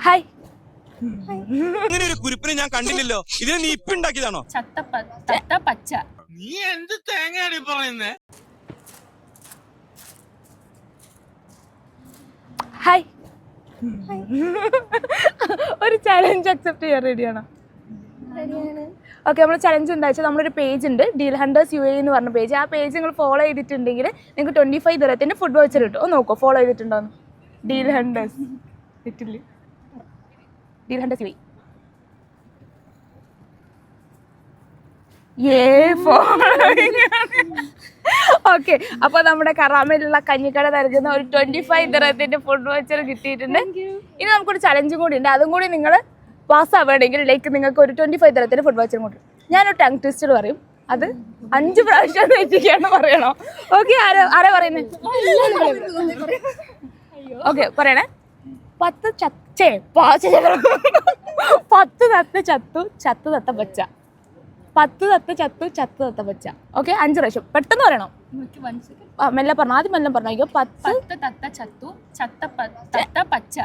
Hi. ഇങ്ങനെ ഒരു കുരിപ്പിനെ ഞാൻ കണ്ടില്ലല്ലോ. ഇതിനെ നീ ഇപ്പൊ ഉണ്ടാക്കിയതാണോ? പച്ച. നീ എന്ത് തേങ്ങയാണ് പറയുന്നേ? ഹായ്. ഒരു ചലഞ്ച് അക്സെപ്റ്റ് ചെയ്യാൻ റെഡിയാണോ? ഓക്കെ, നമ്മൾ ചലഞ്ച് എന്താ വെച്ചാൽ നമ്മളൊരു പേജ് ഉണ്ട്, ഡീൽ ഹണ്ടേഴ്സ് UAE എന്ന് പറഞ്ഞ പേജ്. ആ പേജ് നിങ്ങൾ ഫോളോ ചെയ്തിട്ടുണ്ടെങ്കിൽ നിങ്ങൾക്ക് 25 ദിറത്തിന്റെ ഫുഡ് വൗച്ചർ കിട്ടും. ഒന്ന് നോക്കോ ഫോളോ ചെയ്തിട്ടുണ്ടോന്ന്. ഡീൽ ഹണ്ടേഴ്സ് കിട്ടില്ല. Deal hunters UAE. ഓക്കെ, അപ്പൊ നമ്മുടെ കറാമയിലുള്ള കഞ്ഞിക്കട നൽകുന്ന ഒരു 25 ദിറത്തിന്റെ ഫുഡ് വൗച്ചർ കിട്ടിയിട്ടുണ്ട്. ഇനി നമുക്കൊരു ചലഞ്ചും കൂടി ഉണ്ട്. അതും കൂടി നിങ്ങൾ പാസ്സാവുകയാണെങ്കിൽ ലൈക്ക് നിങ്ങൾക്ക് ഒരു 25 ദിറത്തിന്റെ ഫുഡ് വൗച്ചർ കൂടി. ഞാനൊരു ടങ് ട്വിസ്റ്റർ പറയും, അത് 5 പ്രാവശ്യം വെച്ചിട്ടാണ് പറയണോ? ഓക്കെ, ആരാ പറയുന്നത്? ഓക്കെ, പറയണേ. 10 തത്ത ചത്തു, ചത്തു തത്ത പച്ച. 10 തത്ത ചത്തു, ചത്തു തത്ത പച്ച. ഓക്കെ, 5 പ്രാവശ്യം പെട്ടെന്ന് പറയണം. മെല്ലെ പറഞ്ഞു, ആദ്യം മെല്ലെ പറഞ്ഞു. 10 തത്ത ചത്തു, തത്ത പച്ച.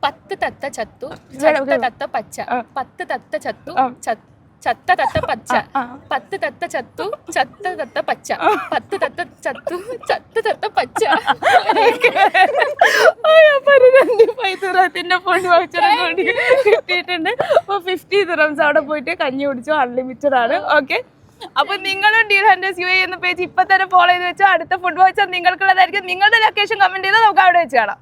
10 തത്ത ചത്തു, തത്ത പച്ച. 10 തത്ത ചത്തു, ചത്ത തത്ത പച്ച. 10 തത്ത ചത്തു, ചത്ത തത്ത പച്ച. 10 തത്ത ചത്തു, ചത്ത തത്ത പച്ച. 25 ദിറത്തിന്റെ ഫുഡ് വൗച്ചർ കൂടി കിട്ടിയിട്ടുണ്ട്. അപ്പൊ 50 ദിറംസ് അവിടെ പോയിട്ട് കഞ്ഞി കുടിച്ചു, അൺലിമിറ്റഡ് ആണ്. ഓക്കെ, അപ്പൊ നിങ്ങളും ഡീൽ ഹണ്ടേഴ്സ് UAE എന്ന പേജ് ഇപ്പൊ തന്നെ ഫോളോ ചെയ്ത് വെച്ചോ. അടുത്ത ഫുഡ് വൗച്ചർ നിങ്ങൾക്കുള്ളതായിരിക്കും. നിങ്ങളുടെ ലൊക്കേഷൻ കമന്റ് ചെയ്താൽ നമുക്ക് അവിടെ വെച്ച് കാണാം.